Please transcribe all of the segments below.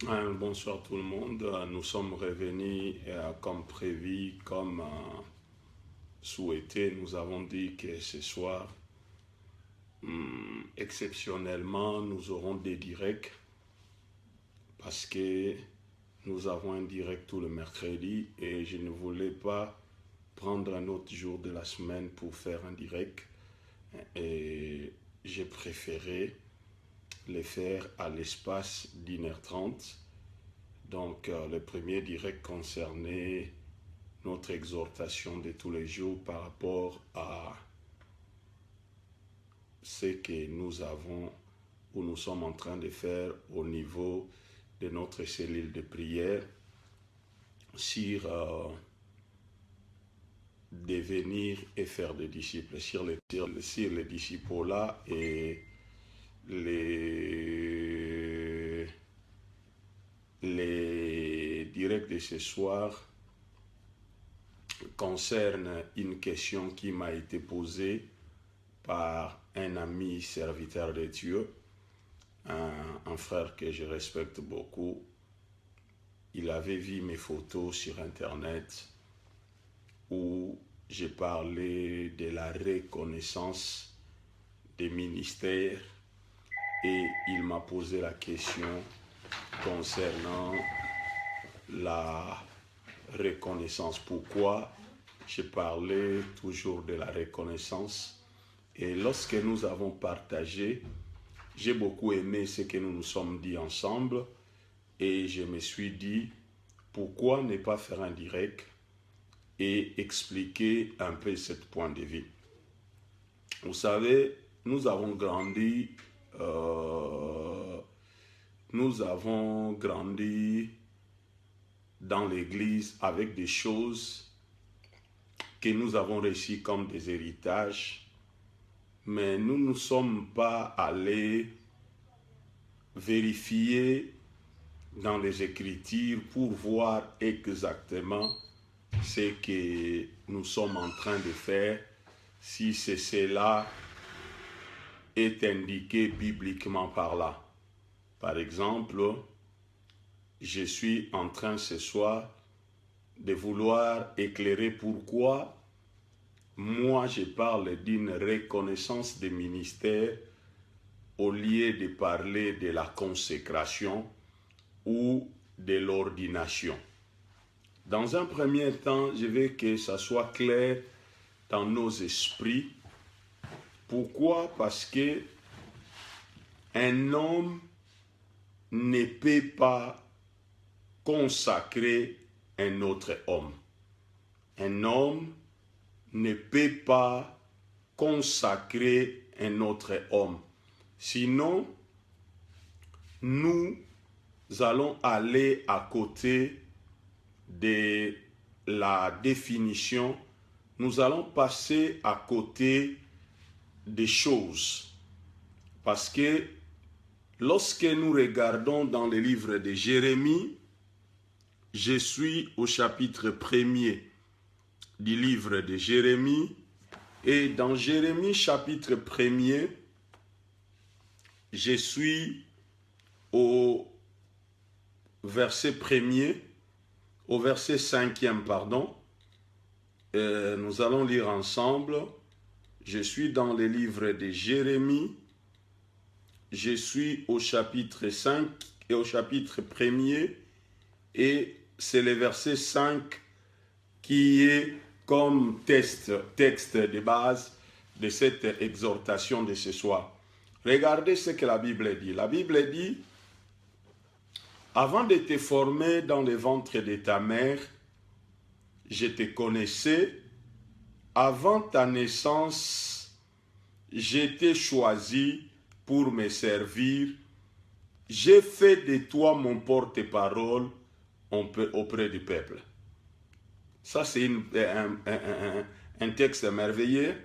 Bonsoir tout le monde. Nous sommes revenus comme prévu, comme souhaité. Nous avons dit que ce soir, exceptionnellement, nous aurons des directs parce que nous avons un direct tout le mercredi et je ne voulais pas prendre un autre jour de la semaine pour faire un direct et j'ai préféré les faire à l'espace d'1h30. Donc, le premier direct concernait notre exhortation de tous les jours par rapport à ce que nous avons ou nous sommes en train de faire au niveau de notre cellule de prière sur devenir et faire des disciples, sur les disciples là et les, les directs de ce soir concernent une question qui m'a été posée par un ami serviteur de Dieu, un frère que je respecte beaucoup. Il avait vu mes photos sur Internet où j'ai parlé de la reconnaissance des ministères et il m'a posé la question concernant la reconnaissance. Pourquoi je parlais toujours de la reconnaissance? Et lorsque nous avons partagé, j'ai beaucoup aimé ce que nous nous sommes dit ensemble et je me suis dit, pourquoi ne pas faire un direct et expliquer un peu ce point de vue. Vous savez, nous avons grandi, nous avons grandi dans l'église avec des choses que nous avons reçues comme des héritages, mais nous ne sommes pas allés vérifier dans les Écritures pour voir exactement ce que nous sommes en train de faire, si c'est cela est indiqué bibliquement par là. Par exemple, je suis en train ce soir de vouloir éclairer pourquoi moi je parle d'une reconnaissance des ministères au lieu de parler de la consécration ou de l'ordination. Dans un premier temps, je veux que ça soit clair dans nos esprits. Pourquoi? Parce que un homme ne peut pas consacrer un autre homme. Un homme ne peut pas consacrer un autre homme. Sinon, nous allons aller à côté de la définition, nous allons passer à côté des choses. Parce que lorsque nous regardons dans le livre de Jérémie, je suis au chapitre 1er du livre de Jérémie, et dans Jérémie chapitre 1er, je suis au verset 1er, au verset 5e, pardon. Nous allons lire ensemble. Je suis dans le livre de Jérémie. Je suis au chapitre 5 et au chapitre 1er. Et c'est le verset 5 qui est comme texte de base de cette exhortation de ce soir. Regardez ce que la Bible dit. La Bible dit: avant de te former dans le ventre de ta mère, je te connaissais. Avant ta naissance, je t'ai choisi pour me servir. J'ai fait de toi mon porte-parole auprès du peuple. Ça, c'est un texte merveilleux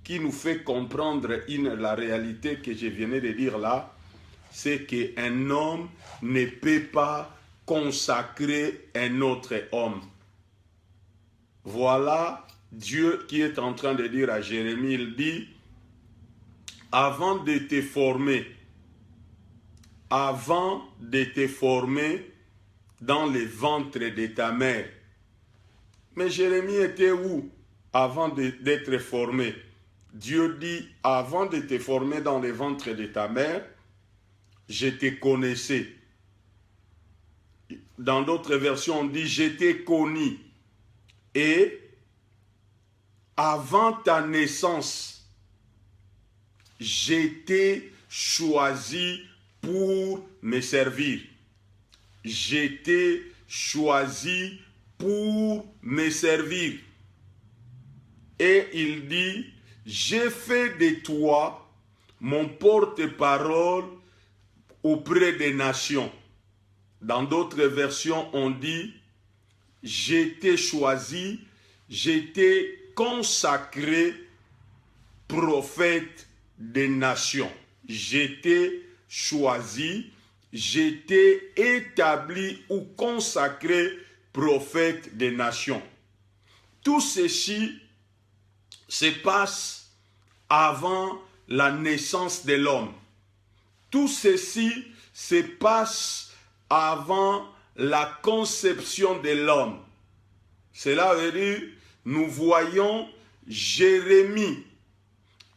qui nous fait comprendre la réalité que je venais de dire là. C'est qu'un homme ne peut pas consacrer un autre homme. Voilà Dieu qui est en train de dire à Jérémie, il dit: avant de te former avant de te former dans le ventre de ta mère. Mais Jérémie était où avant d'être formé? Dieu dit, avant de te former dans le ventre de ta mère, je te connaissais. Dans d'autres versions, on dit, je t'ai connu. Et avant ta naissance, je t'ai choisi pour me servir. Je t'ai choisi pour me servir. Et il dit, j'ai fait de toi mon porte-parole auprès des nations. Dans d'autres versions, on dit, j'ai été choisi, j'ai été consacré prophète des nations. J'ai été choisi, j'ai été établi ou consacré prophète des nations. Tout ceci se passe avant la naissance de l'homme. Tout ceci se passe avant la conception de l'homme. Cela veut dire, nous voyons Jérémie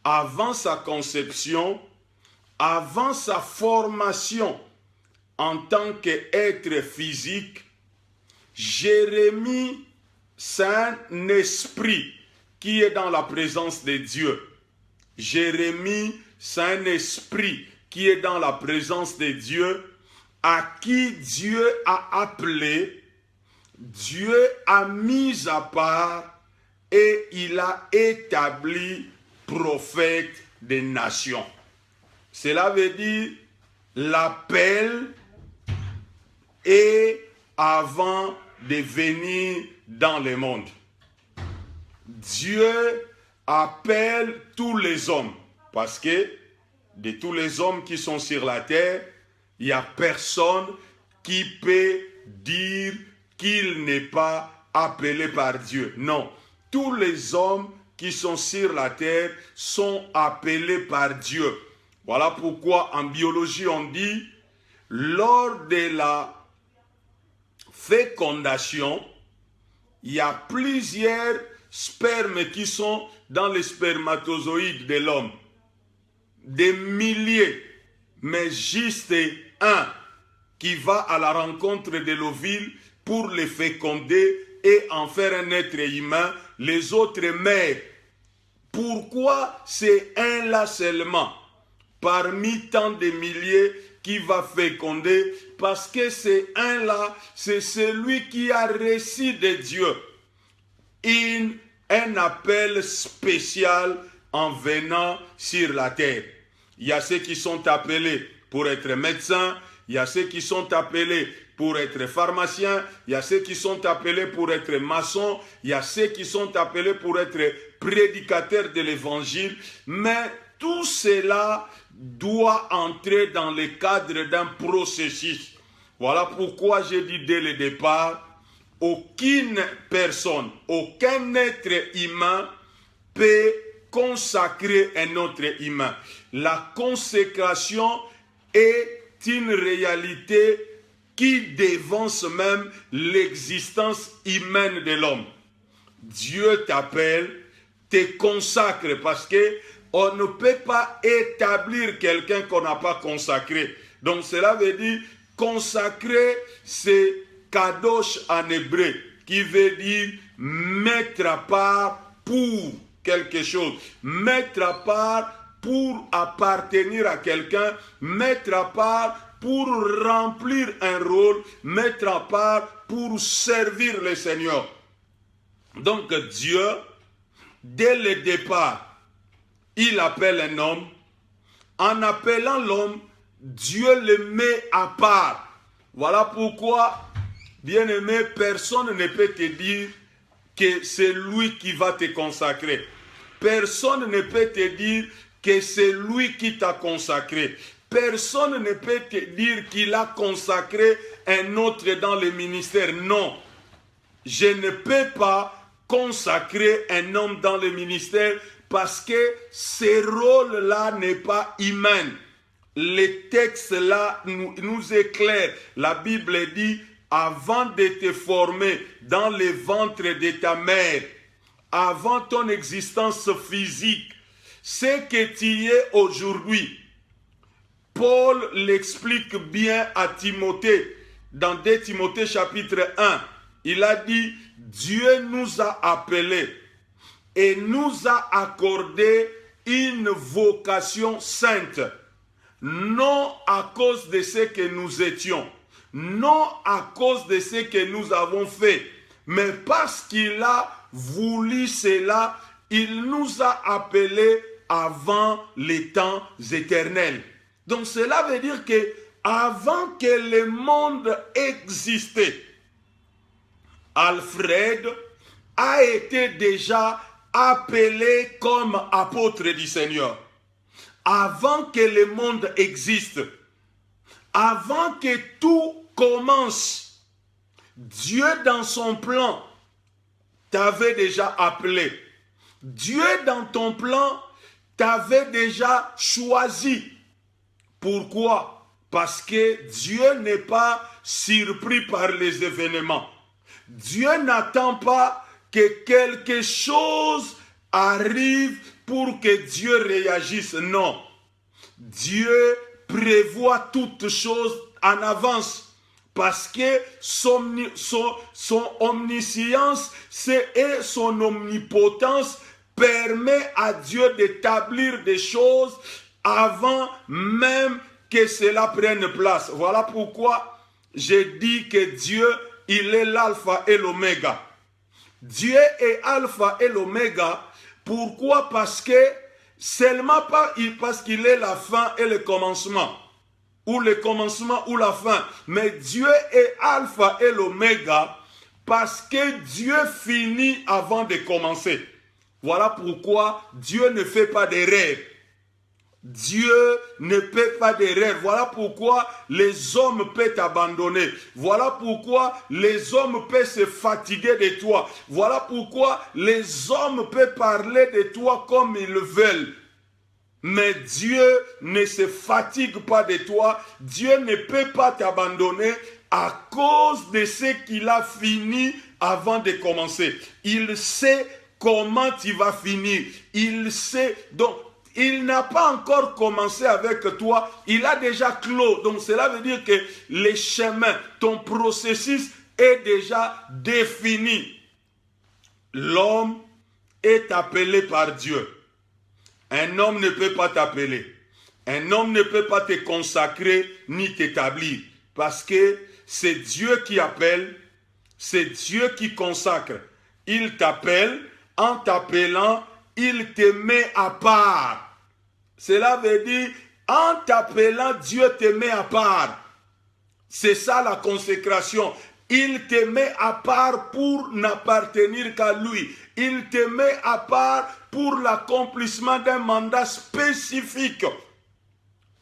avant sa conception, avant sa formation en tant qu'être physique. Jérémie, c'est un esprit qui est dans la présence de Dieu. Jérémie, c'est un esprit qui est dans la présence de Dieu, à qui Dieu a appelé, Dieu a mis à part et il a établi prophète des nations. Cela veut dire l'appel est avant de venir dans le monde. Dieu appelle tous les hommes parce que de tous les hommes qui sont sur la terre, il n'y a personne qui peut dire qu'il n'est pas appelé par Dieu. Non, tous les hommes qui sont sur la terre sont appelés par Dieu. Voilà pourquoi en biologie on dit, lors de la fécondation, il y a plusieurs spermes qui sont dans les spermatozoïdes de l'homme. Des milliers, mais juste un qui va à la rencontre de l'ovule pour le féconder et en faire un être humain, les autres meurent. Pourquoi c'est un là seulement parmi tant de milliers qui va féconder? Parce que c'est un là, c'est celui qui a reçu de Dieu un appel spécial en venant sur la terre. Il y a ceux qui sont appelés pour être médecins, il y a ceux qui sont appelés pour être pharmaciens, il y a ceux qui sont appelés pour être maçons, il y a ceux qui sont appelés pour être prédicateurs de l'évangile, mais tout cela doit entrer dans le cadre d'un processus. Voilà pourquoi j'ai dit dès le départ, aucune personne, aucun être humain peut consacrer un autre humain. La consécration est une réalité qui dévance même l'existence humaine de l'homme. Dieu t'appelle, te consacre parce que on ne peut pas établir quelqu'un qu'on n'a pas consacré. Donc cela veut dire consacrer, c'est kadosh en hébreu, qui veut dire mettre à part pour quelque chose, mettre à part pour appartenir à quelqu'un, mettre à part pour remplir un rôle, mettre à part pour servir le Seigneur. Donc Dieu, dès le départ, il appelle un homme. En appelant l'homme, Dieu le met à part. Voilà pourquoi, bien-aimé, personne ne peut te dire que c'est lui qui va te consacrer. Personne ne peut te dire que c'est lui qui t'a consacré. Personne ne peut te dire qu'il a consacré un autre dans le ministère. Non, je ne peux pas consacrer un homme dans le ministère parce que ce rôle-là n'est pas humain. les textes-là nous éclairent. La Bible dit, avant de te former dans le ventre de ta mère, avant ton existence physique, ce que tu es aujourd'hui. Paul l'explique bien à Timothée, dans 2 Timothée chapitre 1. Il a dit, Dieu nous a appelés et nous a accordé une vocation sainte, non à cause de ce que nous étions, non à cause de ce que nous avons fait, mais parce qu'il a voulu cela, il nous a appelés avant les temps éternels. Donc cela veut dire que avant que le monde existait, Alfred a été déjà appelé comme apôtre du Seigneur. Avant que le monde existe, avant que tout commence, Dieu dans son plan t'avait déjà appelé. Dieu dans ton plan t'avait déjà choisi. Pourquoi? Parce que Dieu n'est pas surpris par les événements. Dieu n'attend pas que quelque chose arrive pour que Dieu réagisse. Non. Dieu prévoit toutes choses en avance parce que son omniscience et son omnipotence permet à Dieu d'établir des choses avant même que cela prenne place. Voilà pourquoi j'ai dit que Dieu, il est l'alpha et l'oméga. Dieu est alpha et l'oméga. Pourquoi? Parce que seulement pas parce qu'il est la fin et le commencement, ou le commencement ou la fin, mais Dieu est alpha et l'oméga parce que Dieu finit avant de commencer. Voilà pourquoi Dieu ne fait pas d'erreur. Dieu ne fait pas d'erreur. Voilà pourquoi les hommes peuvent t'abandonner. Voilà pourquoi les hommes peuvent se fatiguer de toi. Voilà pourquoi les hommes peuvent parler de toi comme ils le veulent. Mais Dieu ne se fatigue pas de toi. Dieu ne peut pas t'abandonner à cause de ce qu'il a fini avant de commencer. Il sait comment tu vas finir. Il sait. Donc, il n'a pas encore commencé avec toi, il a déjà clos. Donc cela veut dire que le chemin, ton processus est déjà défini. L'homme est appelé par Dieu. Un homme ne peut pas t'appeler. Un homme ne peut pas te consacrer ni t'établir. Parce que c'est Dieu qui appelle, c'est Dieu qui consacre. Il t'appelle, en t'appelant, il te met à part. Cela veut dire, en t'appelant, Dieu te met à part. C'est ça la consécration. Il te met à part pour n'appartenir qu'à lui. Il te met à part pour l'accomplissement d'un mandat spécifique.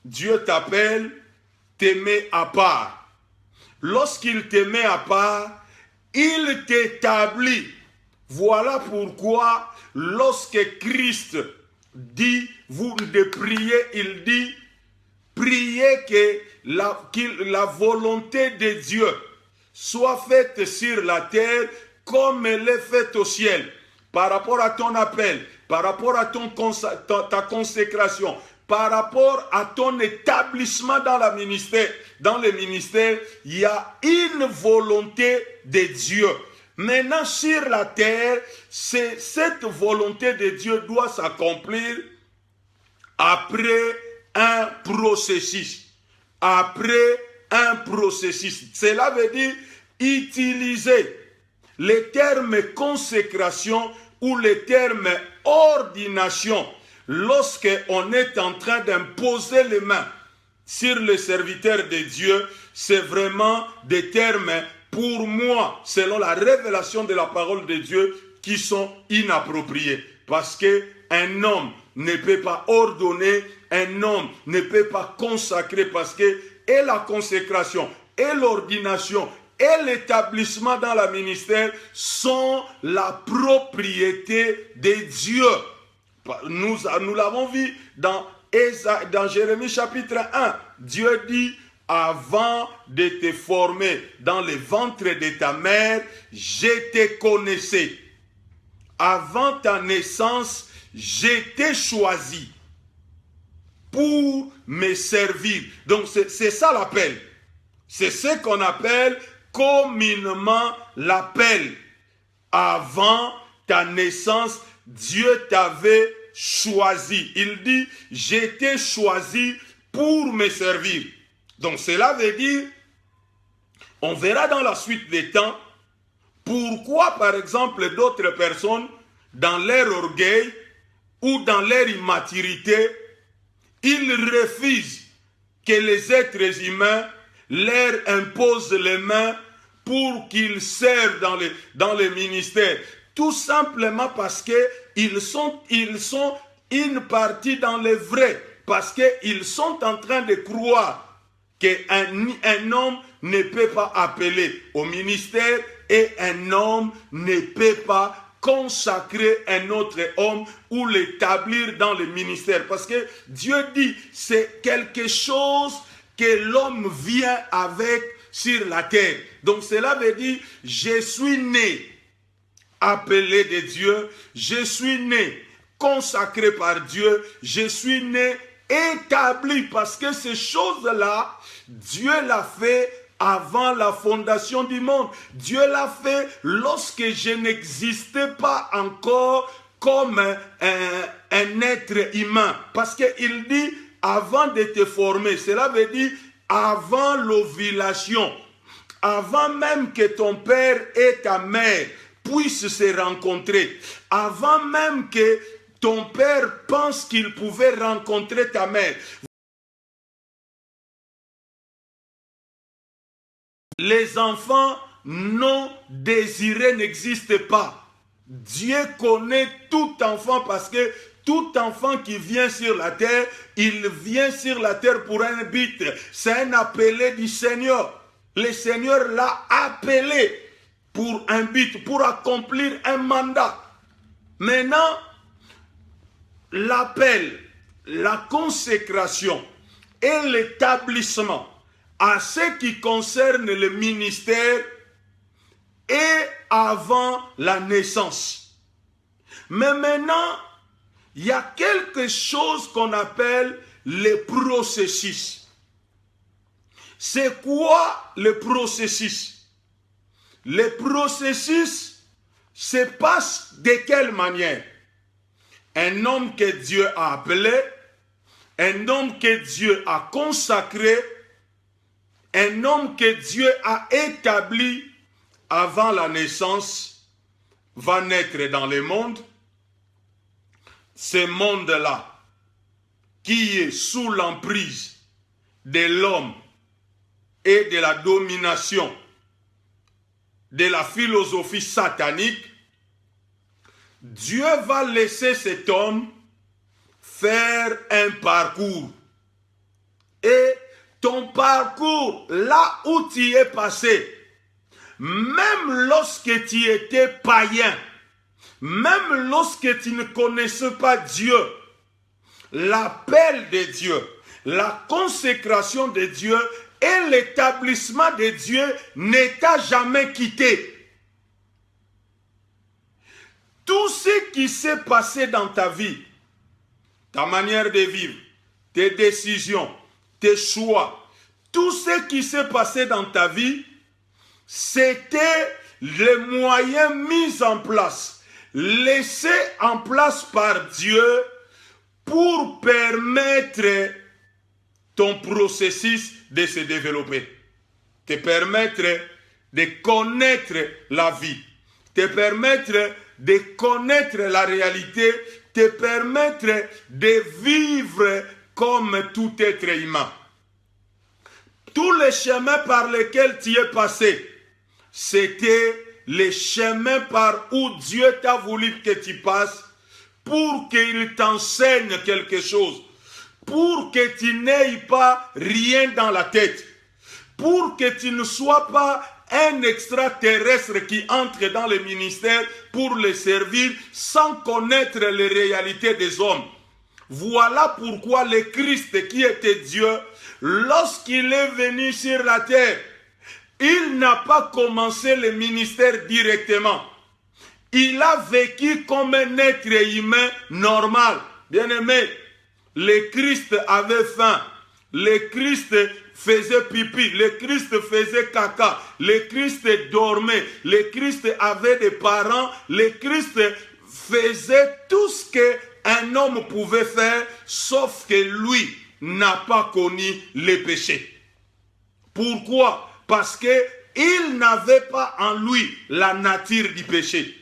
Dieu t'appelle, te met à part. Lorsqu'il te met à part, il t'établit. Voilà pourquoi, lorsque Christ dit, vous de prier, il dit, priez que la volonté de Dieu soit faite sur la terre comme elle est faite au ciel. Par rapport à ton appel, par rapport à ta consécration, par rapport à ton établissement dans le ministère, il y a une volonté de Dieu. Maintenant, sur la terre, cette volonté de Dieu doit s'accomplir après un processus. Après un processus. Cela veut dire utiliser les termes consécration ou les termes ordination lorsque on est en train d'imposer les mains sur le serviteur de Dieu. C'est vraiment des termes, pour moi, selon la révélation de la parole de Dieu, qui sont inappropriés. Parce qu'un homme ne peut pas ordonner, un homme ne peut pas consacrer, parce que et la consécration, et l'ordination, et l'établissement dans le ministère sont la propriété de Dieu. Nous l'avons vu dans Dans Jérémie chapitre 1, Dieu dit, avant de te former dans le ventre de ta mère, je te connaissais. Avant ta naissance, je t'ai choisi pour me servir. Donc c'est ça l'appel. C'est ce qu'on appelle communément l'appel. Avant ta naissance, Dieu t'avait choisi. Il dit, je t'ai choisi pour me servir. Donc cela veut dire, on verra dans la suite des temps, pourquoi par exemple d'autres personnes, dans leur orgueil ou dans leur immaturité, ils refusent que les êtres humains leur imposent les mains pour qu'ils servent dans le ministère. Tout simplement parce qu'ils sont une partie dans le vrai. Parce qu'ils sont en train de croire qu'un homme ne peut pas appeler au ministère et un homme ne peut pas consacrer un autre homme ou l'établir dans le ministère. Parce que Dieu dit, c'est quelque chose que l'homme vient avec sur la terre. Donc cela veut dire, je suis né appelé de Dieu, je suis né consacré par Dieu, je suis né établi, parce que ces choses-là, Dieu l'a fait avant la fondation du monde. Dieu l'a fait lorsque je n'existais pas encore comme un être humain. Parce qu'il dit, avant de te former, cela veut dire avant l'ovulation, avant même que ton père et ta mère puissent se rencontrer, avant même que ton père pense qu'il pouvait rencontrer ta mère. Les enfants non désirés n'existent pas. Dieu connaît tout enfant parce que tout enfant qui vient sur la terre, il vient sur la terre pour un but. C'est un appelé du Seigneur. Le Seigneur l'a appelé pour un but, pour accomplir un mandat. Maintenant, l'appel, la consécration et l'établissement à ce qui concerne le ministère est avant la naissance. Mais maintenant, il y a quelque chose qu'on appelle le processus. C'est quoi le processus? Le processus se passe de quelle manière? Un homme que Dieu a appelé, un homme que Dieu a consacré, un homme que Dieu a établi avant la naissance, va naître dans le monde. Ce monde-là, qui est sous l'emprise de l'homme et de la domination de la philosophie satanique, Dieu va laisser cet homme faire un parcours. Et ton parcours, là où tu es passé, même lorsque tu étais païen, même lorsque tu ne connaissais pas Dieu, l'appel de Dieu, la consécration de Dieu et l'établissement de Dieu ne t'a jamais quitté. Tout ce qui s'est passé dans ta vie, ta manière de vivre, tes décisions, tes choix, tout ce qui s'est passé dans ta vie, c'était les moyens mis en place, laissés en place par Dieu pour permettre ton processus de se développer, te permettre de connaître la vie, te permettre de connaître la réalité, te permettre de vivre comme tout être humain. Tous les chemins par lesquels tu es passé, c'était les chemins par où Dieu t'a voulu que tu passes pour qu'il t'enseigne quelque chose, pour que tu n'aies pas rien dans la tête, pour que tu ne sois pas un extraterrestre qui entre dans le ministère pour le servir sans connaître les réalités des hommes. Voilà pourquoi le Christ qui était Dieu, lorsqu'il est venu sur la terre, il n'a pas commencé le ministère directement. Il a vécu comme un être humain normal. Bien-aimé, le Christ avait faim. Le Christ faisait pipi. Le Christ faisait caca. Le Christ dormait. Le Christ avait des parents. Le Christ faisait tout ce qu'un homme pouvait faire, sauf que lui n'a pas connu les péchés. Pourquoi? Parce qu'il n'avait pas en lui la nature du péché.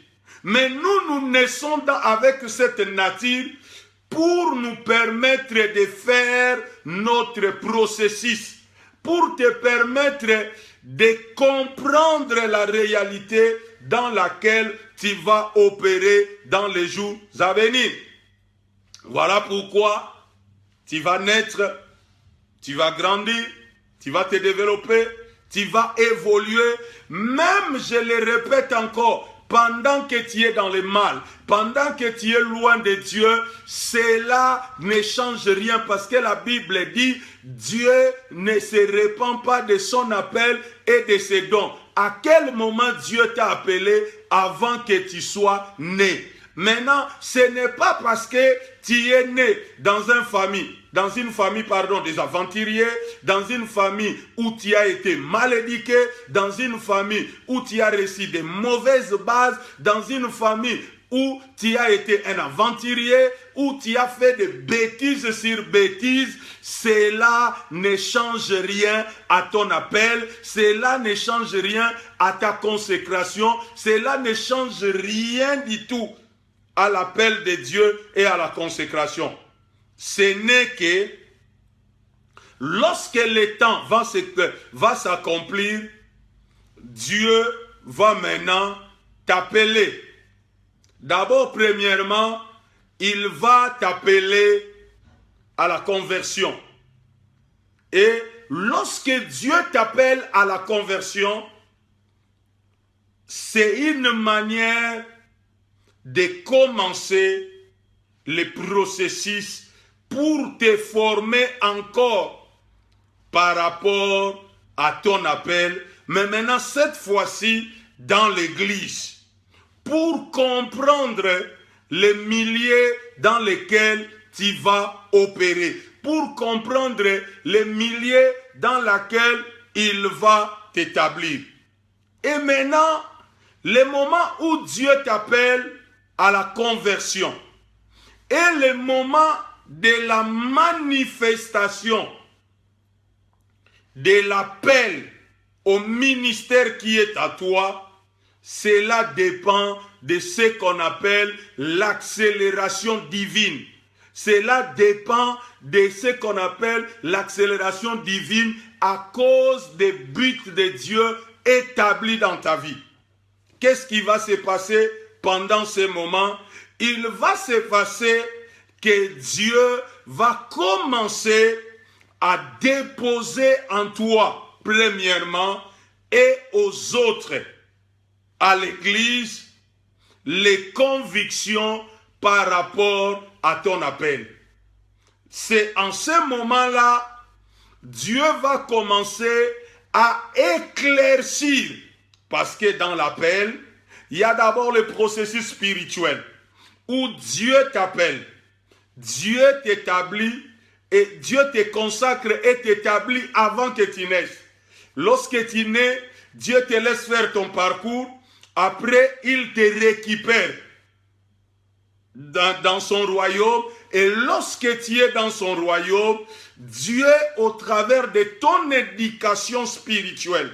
Mais nous naissons avec cette nature pour nous permettre de faire notre processus, pour te permettre de comprendre la réalité dans laquelle tu vas opérer dans les jours à venir. Voilà pourquoi tu vas naître, tu vas grandir, tu vas te développer, tu vas évoluer, même, je le répète encore, pendant que tu es dans le mal, pendant que tu es loin de Dieu, cela ne change rien parce que la Bible dit, Dieu ne se répand pas de son appel et de ses dons. À quel moment Dieu t'a appelé avant que tu sois né? Maintenant, ce n'est pas parce que tu es né dans une famille des aventuriers, dans une famille où tu as été mal éduqué, dans une famille où tu as reçu de mauvaises bases, dans une famille où tu as été un aventurier, où tu as fait des bêtises sur bêtises, cela ne change rien à ton appel, cela ne change rien à ta consécration, cela ne change rien du tout à l'appel de Dieu et à la consécration. Ce n'est que lorsque le temps va s'accomplir, Dieu va maintenant t'appeler. D'abord, premièrement, il va t'appeler à la conversion. Et lorsque Dieu t'appelle à la conversion, c'est une manière de commencer le processus pour te former encore par rapport à ton appel, mais maintenant cette fois-ci dans l'église, pour comprendre les milieux dans lesquels tu vas opérer, pour comprendre les milieux dans lesquels il va t'établir. Et maintenant, le moment où Dieu t'appelle à la conversion et le moment de la manifestation de l'appel au ministère qui est à toi, cela dépend de ce qu'on appelle l'accélération divine. Cela dépend de ce qu'on appelle l'accélération divine à cause des buts de Dieu établis dans ta vie. Qu'est-ce qui va se passer pendant ce moment? Il va se passer que Dieu va commencer à déposer en toi, premièrement, et aux autres, à l'église, les convictions par rapport à ton appel. C'est en ce moment-là, Dieu va commencer à éclaircir, parce que dans l'appel, il y a d'abord le processus spirituel, où Dieu t'appelle, Dieu t'établit, et Dieu te consacre et t'établit avant que tu naisses. Lorsque tu nais, Dieu te laisse faire ton parcours, après il te récupère dans son royaume, et lorsque tu es dans son royaume, Dieu, au travers de ton éducation spirituelle,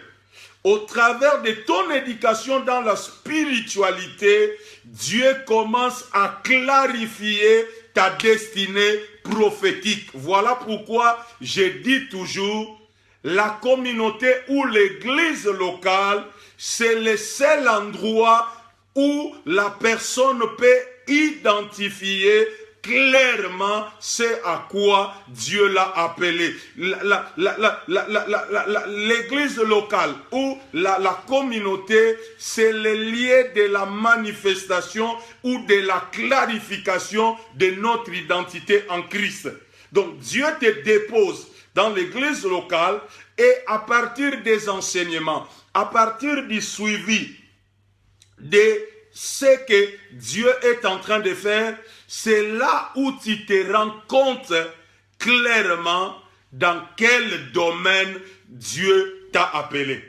au travers de ton éducation dans la spiritualité, Dieu commence à clarifier ta destinée prophétique. Voilà pourquoi je dis toujours, la communauté ou l'église locale, c'est le seul endroit où la personne peut identifier clairement c'est à quoi Dieu l'a appelé. L'église locale ou la communauté, c'est le lieu de la manifestation ou de la clarification de notre identité en Christ. Donc Dieu te dépose dans l'église locale et à partir des enseignements, à partir du suivi de ce que Dieu est en train de faire, c'est là où tu te rends compte clairement dans quel domaine Dieu t'a appelé.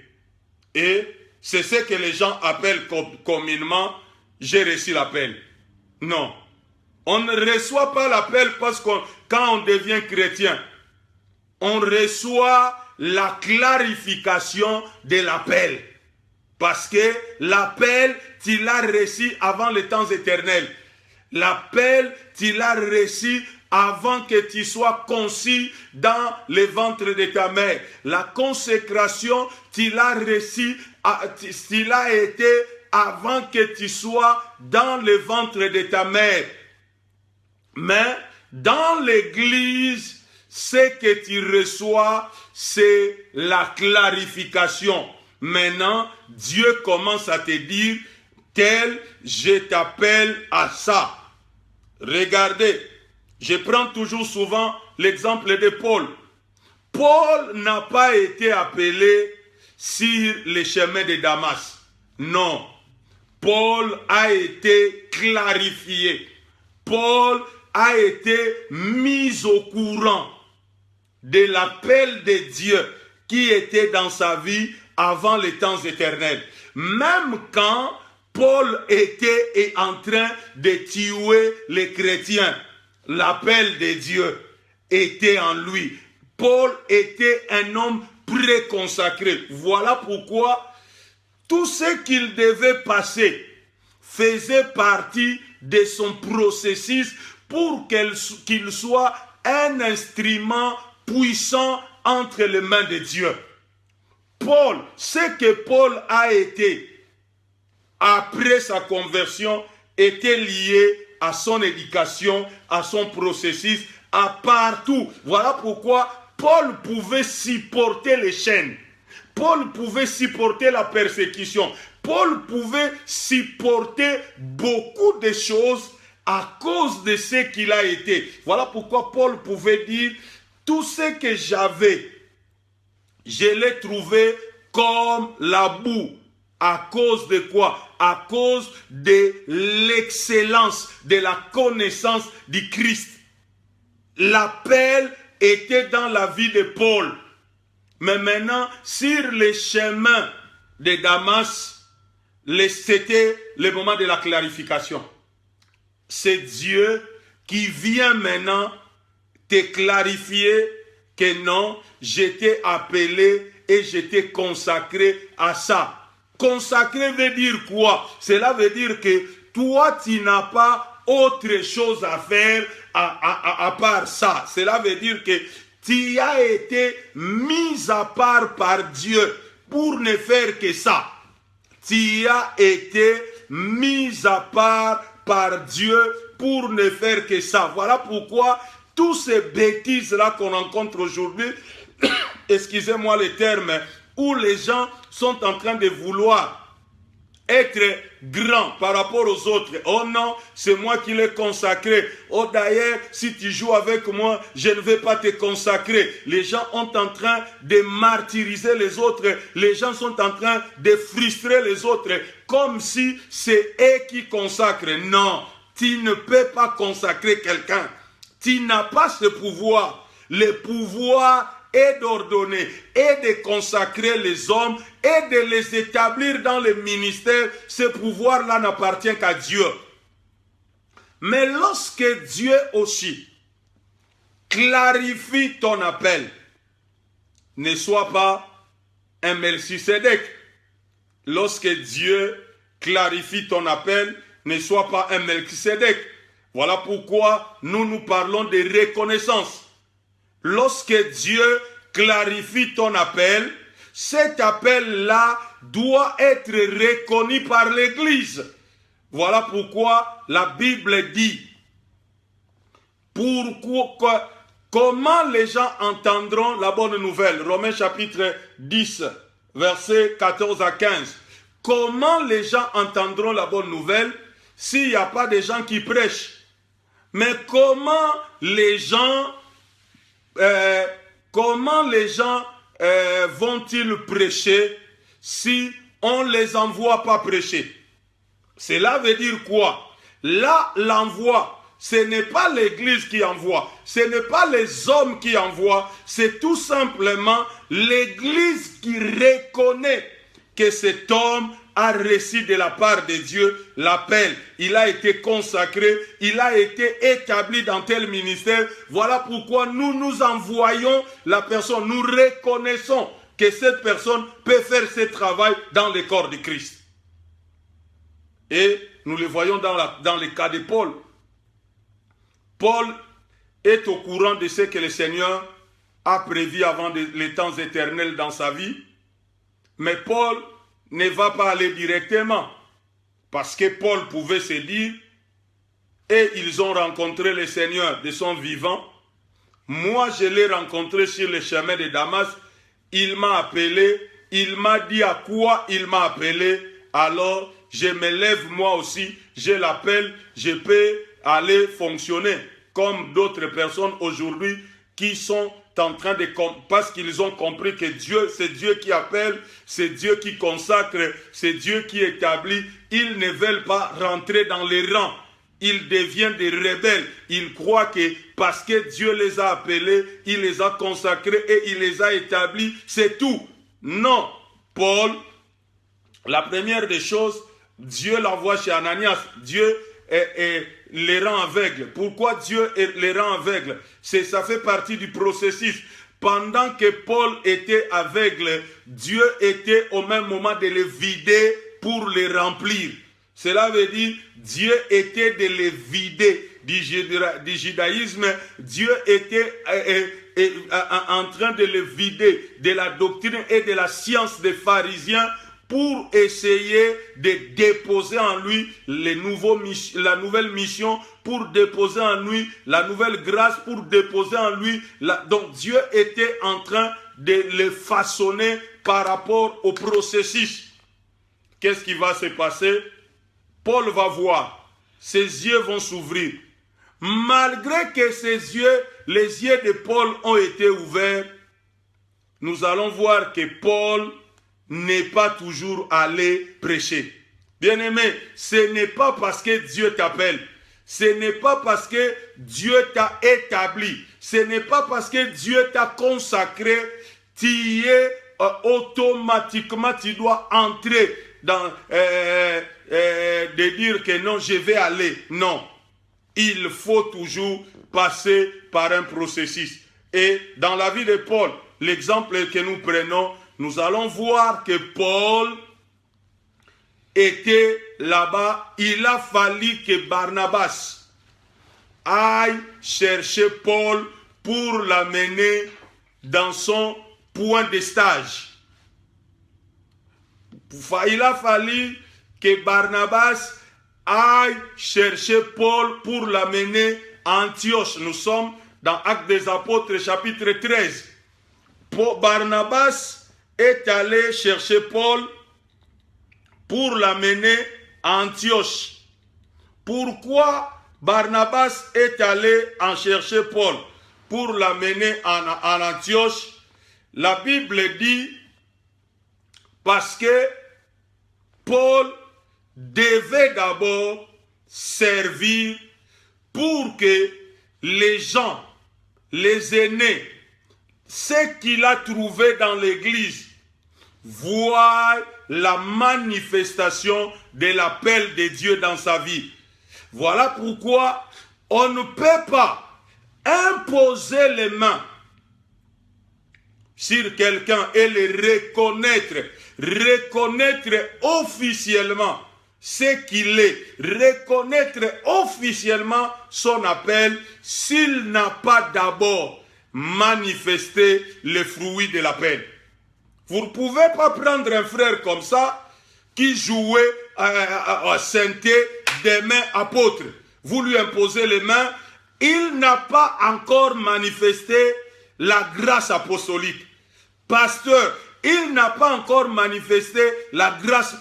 Et c'est ce que les gens appellent communément « j'ai reçu l'appel ». Non, on ne reçoit pas l'appel parce que quand on devient chrétien, on reçoit la clarification de l'appel. Parce que l'appel, tu l'as reçu avant les temps éternels. L'appel, tu l'as reçu avant que tu sois conçu dans le ventre de ta mère. La consécration, tu l'as reçu, tu l'as été avant que tu sois dans le ventre de ta mère. Mais dans l'église, ce que tu reçois, c'est la clarification. Maintenant, Dieu commence à te dire, tel, je t'appelle à ça. Regardez, je prends toujours souvent l'exemple de Paul. Paul n'a pas été appelé sur les chemins de Damas. Non, Paul a été clarifié. Paul a été mis au courant de l'appel de Dieu qui était dans sa vie avant les temps éternels. Même quand Paul était en train de tuer les chrétiens, l'appel de Dieu était en lui. Paul était un homme préconsacré. Voilà pourquoi tout ce qu'il devait passer faisait partie de son processus pour qu'il soit un instrument puissant entre les mains de Dieu. Paul, ce que Paul a été après sa conversion était lié à son éducation, à son processus, à partout. Voilà pourquoi Paul pouvait supporter les chaînes. Paul pouvait supporter la persécution. Paul pouvait supporter beaucoup de choses à cause de ce qu'il a été. Voilà pourquoi Paul pouvait dire, tout ce que j'avais, je l'ai trouvé comme la boue. À cause de quoi? À cause de l'excellence, de la connaissance du Christ. L'appel était dans la vie de Paul. Mais maintenant, sur les chemins de Damas, c'était le moment de la clarification. C'est Dieu qui vient maintenant te clarifier que non, j'étais appelé et j'étais consacré à ça. Consacré veut dire quoi? Cela veut dire que toi, tu n'as pas autre chose à faire à part ça. Cela veut dire que tu as été mis à part par Dieu pour ne faire que ça. Tu as été mis à part par Dieu pour ne faire que ça. Voilà pourquoi tous ces bêtises-là qu'on rencontre aujourd'hui, excusez-moi le terme, où les gens sont en train de vouloir être grands par rapport aux autres. Oh non, c'est moi qui l'ai consacré. Oh d'ailleurs, si tu joues avec moi, je ne vais pas te consacrer. Les gens sont en train de martyriser les autres. Les gens sont en train de frustrer les autres comme si c'est eux qui consacrent. Non, tu ne peux pas consacrer quelqu'un. Tu n'as pas ce pouvoir. Le pouvoir est d'ordonner et de consacrer les hommes et de les établir dans le ministère. Ce pouvoir-là n'appartient qu'à Dieu. Mais lorsque Dieu aussi clarifie ton appel, ne sois pas un Melchisédek. Lorsque Dieu clarifie ton appel, ne sois pas un Melchisédek. Voilà pourquoi nous parlons de reconnaissance. Lorsque Dieu clarifie ton appel, cet appel-là doit être reconnu par l'Église. Voilà pourquoi la Bible dit Comment les gens entendront la bonne nouvelle? Romains chapitre 10, versets 14 à 15. Comment les gens entendront la bonne nouvelle s'il n'y a pas de gens qui prêchent? Mais comment les gens vont-ils prêcher si on ne les envoie pas prêcher? Cela veut dire quoi? Là, l'envoi, ce n'est pas l'Église qui envoie, ce n'est pas les hommes qui envoient, c'est tout simplement l'Église qui reconnaît que cet homme a reçu de la part de Dieu l'appel. Il a été consacré, il a été établi dans tel ministère. Voilà pourquoi nous envoyons la personne. Nous reconnaissons que cette personne peut faire ce travail dans le corps de Christ. Et nous le voyons dans le cas de Paul. Paul est au courant de ce que le Seigneur a prévu avant les temps éternels dans sa vie. Mais Paul ne va pas aller directement. Parce que Paul pouvait se dire, et ils ont rencontré le Seigneur de son vivant. Moi, je l'ai rencontré sur le chemin de Damas. Il m'a appelé, il m'a dit à quoi il m'a appelé. Alors, je me lève moi aussi, je l'appelle, je peux aller fonctionner comme d'autres personnes aujourd'hui qui sont en train de... Parce qu'ils ont compris que Dieu, c'est Dieu qui appelle, c'est Dieu qui consacre, c'est Dieu qui établit. Ils ne veulent pas rentrer dans les rangs. Ils deviennent des rebelles. Ils croient que parce que Dieu les a appelés, il les a consacrés et il les a établis, c'est tout. Non, Paul, la première des choses, Dieu l'envoie chez Ananias. Dieu les rend aveugles. Pourquoi Dieu les rend aveugles? Ça fait partie du processus. Pendant que Paul était aveugle, Dieu était au même moment de les vider pour les remplir. Cela veut dire Dieu était de les vider du judaïsme. Dieu était en train de les vider de la doctrine et de la science des pharisiens pour essayer de déposer en lui la nouvelle mission, pour déposer en lui la nouvelle grâce, pour déposer en lui... Donc Dieu était en train de les façonner par rapport au processus. Qu'est-ce qui va se passer? Paul va voir, ses yeux vont s'ouvrir. Malgré que les yeux de Paul ont été ouverts, nous allons voir que Paul n'est pas toujours allé prêcher. Bien-aimé, ce n'est pas parce que Dieu t'appelle, ce n'est pas parce que Dieu t'a établi, ce n'est pas parce que Dieu t'a consacré, tu es automatiquement, tu dois entrer dans de dire que non, je vais aller. Non, il faut toujours passer par un processus. Et dans la vie de Paul, l'exemple que nous prenons, nous allons voir que Paul était là-bas. Il a fallu que Barnabas aille chercher Paul pour l'amener dans son point de stage. Il a fallu que Barnabas aille chercher Paul pour l'amener à Antioche. Nous sommes dans Actes des Apôtres, chapitre 13. Barnabas est allé chercher Paul pour l'amener à Antioche. Pourquoi Barnabas est allé en chercher Paul pour l'amener en Antioche? La Bible dit parce que Paul devait d'abord servir pour que les gens, les aînés, ce qu'il a trouvé dans l'église, voient la manifestation de l'appel de Dieu dans sa vie. Voilà pourquoi on ne peut pas imposer les mains sur quelqu'un et le reconnaître officiellement ce qu'il est, reconnaître officiellement son appel s'il n'a pas d'abord manifesté les fruits de l'appel. Vous ne pouvez pas prendre un frère comme ça qui jouait à sainteté des mains apôtres. Vous lui imposez les mains il n'a pas encore manifesté la grâce apostolique. Pasteur, il n'a pas encore manifesté la grâce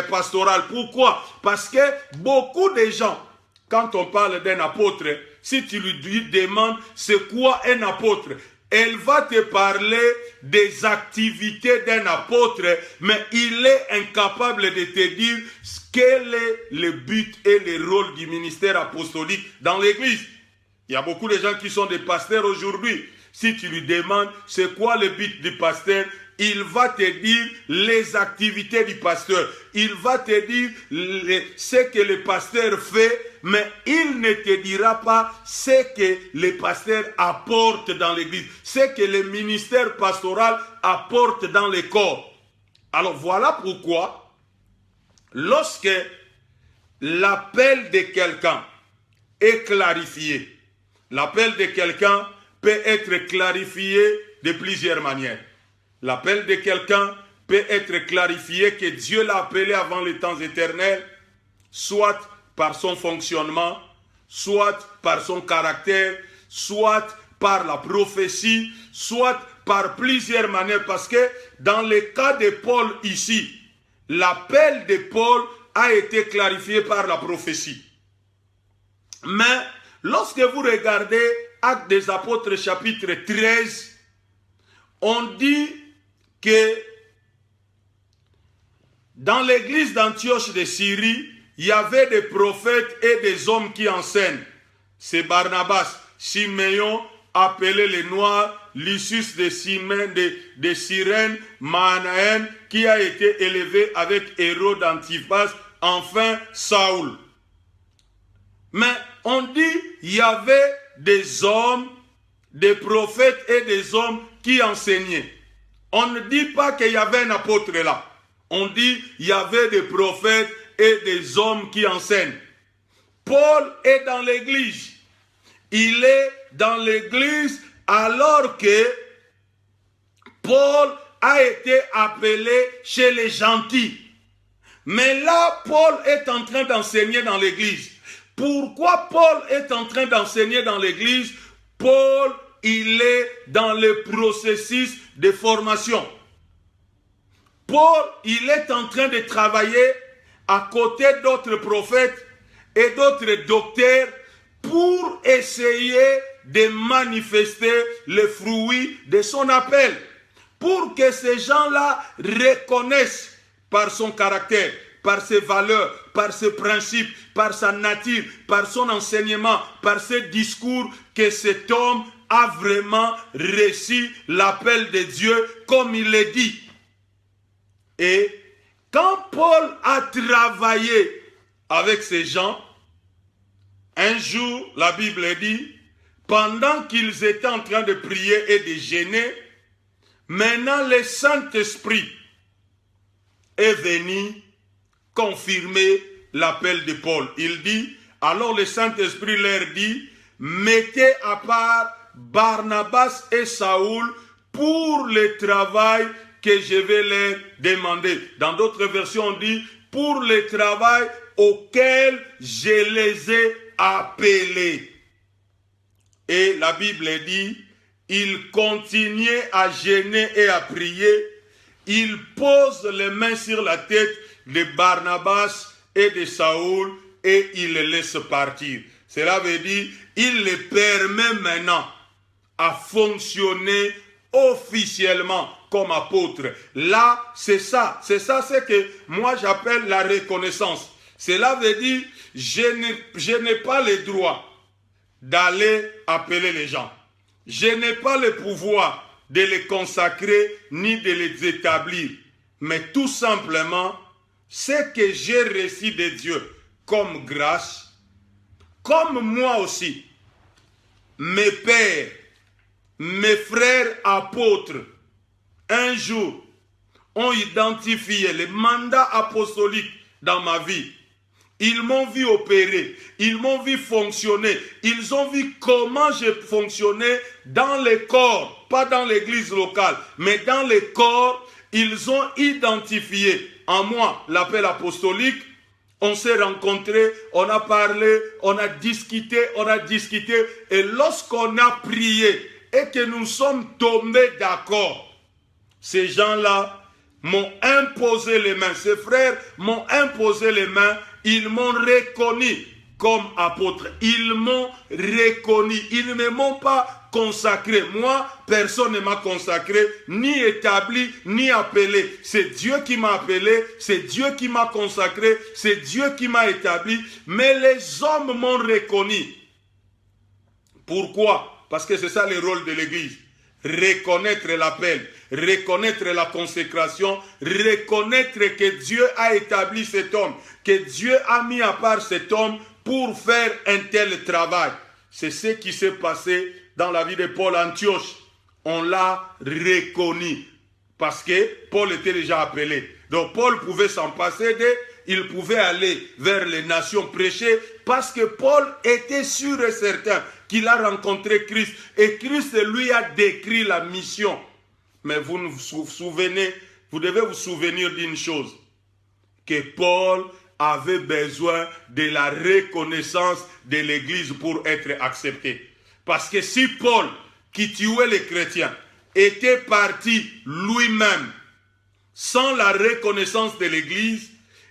pastorale. Pourquoi? Parce que beaucoup de gens, quand on parle d'un apôtre, si tu lui demandes c'est quoi un apôtre, elle va te parler des activités d'un apôtre, mais il est incapable de te dire quel est le but et le rôle du ministère apostolique dans l'église. Il y a beaucoup de gens qui sont des pasteurs aujourd'hui. Si tu lui demandes c'est quoi le but du pasteur, il va te dire les activités du pasteur. Il va te dire ce que le pasteur fait, mais il ne te dira pas ce que le pasteur apporte dans l'église, ce que le ministère pastoral apporte dans le corps. Alors voilà pourquoi, lorsque l'appel de quelqu'un est clarifié, l'appel de quelqu'un peut être clarifié de plusieurs manières. L'appel de quelqu'un peut être clarifié que Dieu l'a appelé avant les temps éternels, soit par son fonctionnement, soit par son caractère, soit par la prophétie, soit par plusieurs manières. Parce que dans le cas de Paul ici, l'appel de Paul a été clarifié par la prophétie. Mais lorsque vous regardez Actes des Apôtres chapitre 13, on dit que dans l'église d'Antioche de Syrie, il y avait des prophètes et des hommes qui enseignent. C'est Barnabas, Siméon, appelé les Noirs, Lysius de Cyrène, Manaën, qui a été élevé avec Hérode Antipas, enfin Saoul. Mais on dit il y avait des hommes, des prophètes et des hommes qui enseignaient. On ne dit pas qu'il y avait un apôtre là. On dit qu'il y avait des prophètes et des hommes qui enseignent. Paul est dans l'église. Il est dans l'église alors que Paul a été appelé chez les gentils. Mais là, Paul est en train d'enseigner dans l'église. Pourquoi Paul est en train d'enseigner dans l'église? Paul, il est dans le processus de formation. Paul, il est en train de travailler à côté d'autres prophètes et d'autres docteurs pour essayer de manifester les fruits de son appel. Pour que ces gens-là reconnaissent par son caractère, par ses valeurs, par ses principes, par sa nature, par son enseignement, par ses discours, que cet homme a vraiment reçu l'appel de Dieu comme il le dit. Et quand Paul a travaillé avec ces gens, un jour, la Bible dit, pendant qu'ils étaient en train de prier et de jeûner, maintenant le Saint-Esprit est venu confirmer l'appel de Paul. Il dit, alors le Saint-Esprit leur dit, mettez à part Barnabas et Saoul pour le travail que je vais leur demander. Dans d'autres versions, on dit, pour le travail auquel je les ai appelés. Et la Bible dit, il continuait à jeûner et à prier. Il pose les mains sur la tête de Barnabas et de Saoul et il les laisse partir. Cela veut dire, il les permet maintenant à fonctionner officiellement comme apôtre. Là, c'est ça c'est que moi j'appelle la reconnaissance. Cela veut dire, je n'ai pas le droit d'aller appeler les gens. Je n'ai pas le pouvoir de les consacrer ni de les établir. Mais tout simplement, ce que j'ai reçu de Dieu comme grâce, comme moi aussi, mes pères, mes frères apôtres, un jour, ont identifié les mandats apostoliques dans ma vie. Ils m'ont vu opérer, ils m'ont vu fonctionner, ils ont vu comment je fonctionnais dans le corps, pas dans l'église locale, mais dans le corps. Ils ont identifié en moi l'appel apostolique, On s'est rencontrés, on a parlé, on a discuté, et lorsqu'on a prié et que nous sommes tombés d'accord, ces gens-là m'ont imposé les mains, ces frères m'ont imposé les mains, ils m'ont reconnu comme apôtre, ils m'ont reconnu, ils ne m'ont pas consacré, moi personne ne m'a consacré, ni établi, ni appelé, c'est Dieu qui m'a appelé, c'est Dieu qui m'a consacré, c'est Dieu qui m'a établi, mais les hommes m'ont reconnu. Pourquoi? Parce que c'est ça le rôle de l'église. Reconnaître l'appel, reconnaître la consécration, reconnaître que Dieu a établi cet homme, que Dieu a mis à part cet homme pour faire un tel travail. C'est ce qui s'est passé dans la vie de Paul à Antioche. On l'a reconnu parce que Paul était déjà appelé. Donc Paul pouvait s'en passer, il pouvait aller vers les nations prêcher parce que Paul était sûr et certain qu'il a rencontré Christ et Christ lui a décrit la mission. Mais vous vous souvenez, vous devez vous souvenir d'une chose, que Paul avait besoin de la reconnaissance de l'Église pour être accepté. Parce que si Paul, qui tuait les chrétiens, était parti lui-même sans la reconnaissance de l'Église,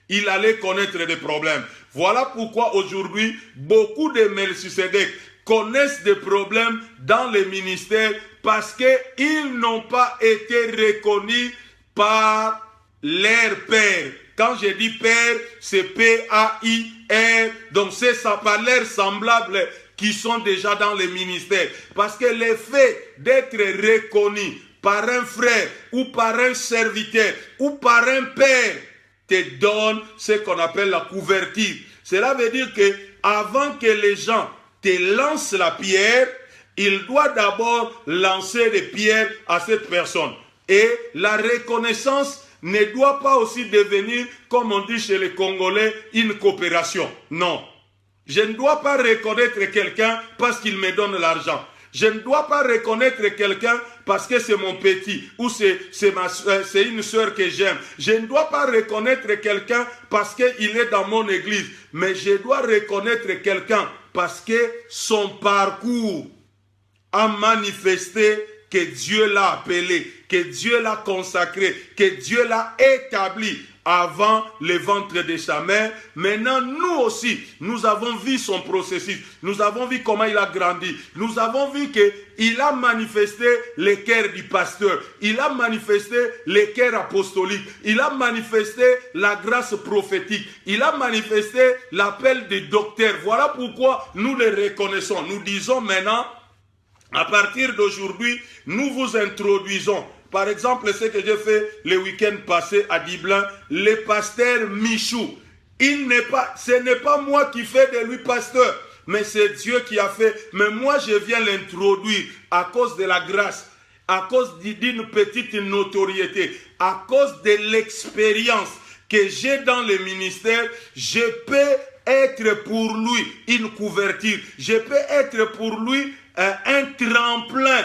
il allait connaître des problèmes. Voilà pourquoi aujourd'hui, beaucoup de Melchisédek connaissent des problèmes dans les ministères parce qu'ils n'ont pas été reconnus par leur père. Quand je dis père, c'est P-A-I-R. Donc c'est ça, par leurs semblables qui sont déjà dans les ministères. Parce que le fait d'être reconnu par un frère ou par un serviteur ou par un père te donne ce qu'on appelle la couverture. Cela veut dire que avant que les gens te lancent la pierre, il doit d'abord lancer des pierres à cette personne. Et la reconnaissance ne doit pas aussi devenir, comme on dit chez les Congolais, une coopération. Non. Je ne dois pas reconnaître quelqu'un parce qu'il me donne l'argent. Je ne dois pas reconnaître quelqu'un parce que c'est mon petit ou c'est une sœur que j'aime. Je ne dois pas reconnaître quelqu'un parce qu'il est dans mon église. Mais je dois reconnaître quelqu'un parce que son parcours a manifesté que Dieu l'a appelé, que Dieu l'a consacré, que Dieu l'a établi avant le ventre de sa mère. Maintenant, nous aussi, nous avons vu son processus. Nous avons vu comment il a grandi. Nous avons vu qu'il a manifesté le cœur du pasteur. Il a manifesté le cœur apostolique. Il a manifesté la grâce prophétique. Il a manifesté l'appel des docteurs. Voilà pourquoi nous le reconnaissons. Nous disons maintenant, à partir d'aujourd'hui, nous vous introduisons. Par exemple, ce que j'ai fait le week-end passé à Diblin, le pasteur Michou. Ce n'est pas moi qui fais de lui pasteur, mais c'est Dieu qui a fait. Mais moi, je viens l'introduire à cause de la grâce, à cause d'une petite notoriété, à cause de l'expérience que j'ai dans le ministère. Je peux être pour lui une couverture. Je peux être pour lui un tremplin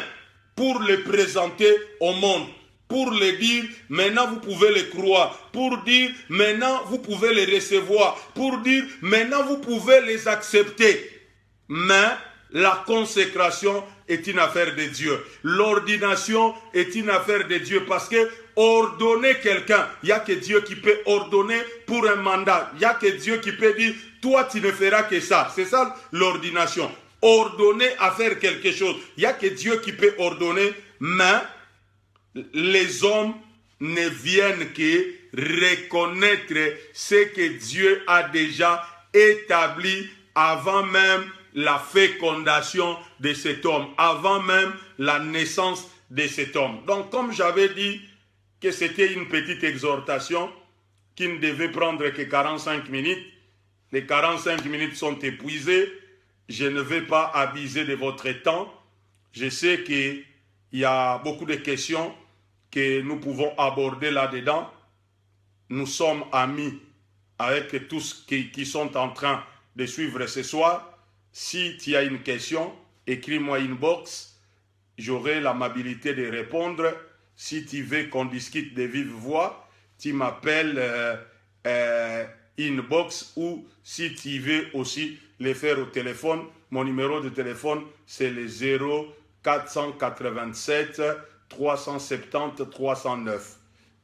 pour le présenter au monde, pour le dire, maintenant vous pouvez le croire, pour dire, maintenant vous pouvez les recevoir, pour dire, maintenant vous pouvez les accepter. Mais la consécration est une affaire de Dieu. L'ordination est une affaire de Dieu parce que ordonner quelqu'un, il n'y a que Dieu qui peut ordonner pour un mandat. Il n'y a que Dieu qui peut dire, toi tu ne feras que ça. C'est ça l'ordination. Ordonner à faire quelque chose. Il n'y a que Dieu qui peut ordonner, mais les hommes ne viennent que reconnaître ce que Dieu a déjà établi avant même la fécondation de cet homme, avant même la naissance de cet homme. Donc, comme j'avais dit que c'était une petite exhortation qui ne devait prendre que 45 minutes, les 45 minutes sont épuisées. Je ne vais pas abuser de votre temps. Je sais qu'il y a beaucoup de questions que nous pouvons aborder là-dedans. Nous sommes amis avec tous qui sont en train de suivre ce soir. Si tu as une question, écris-moi inbox. J'aurai l'amabilité de répondre. Si tu veux qu'on discute de vive voix, tu m'appelles inbox ou si tu veux aussi les faire au téléphone. Mon numéro de téléphone, c'est le 0487 370 309.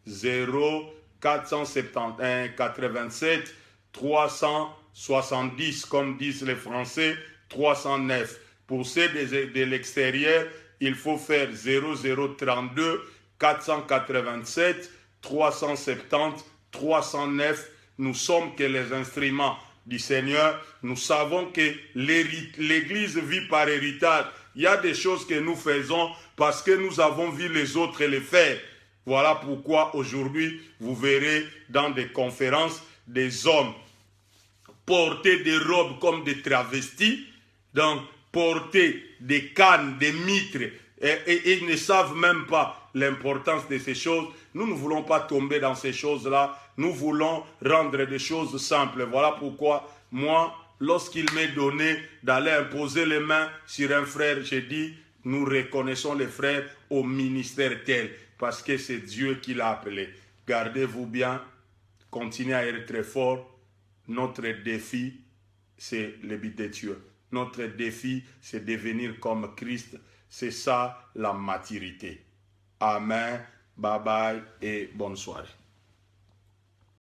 0471 87 370, comme disent les Français, 309. Pour ceux de l'extérieur, il faut faire 0032 487 370 309. Nous sommes que les instruments du Seigneur. Nous savons que l'Église vit par héritage. Il y a des choses que nous faisons parce que nous avons vu les autres les faire. Voilà pourquoi aujourd'hui, vous verrez dans des conférences des hommes porter des robes comme des travestis, donc porter des cannes, des mitres, et ils ne savent même pas l'importance de ces choses. Nous ne voulons pas tomber dans ces choses-là. Nous voulons rendre des choses simples. Voilà pourquoi moi, lorsqu'il m'est donné d'aller imposer les mains sur un frère, j'ai dit, nous reconnaissons les frères au ministère tel, parce que c'est Dieu qui l'a appelé. Gardez-vous bien, continuez à être très fort. Notre défi, c'est le but de Dieu. Notre défi, c'est devenir comme Christ. C'est ça la maturité. Amen. Bye bye et bonne soirée.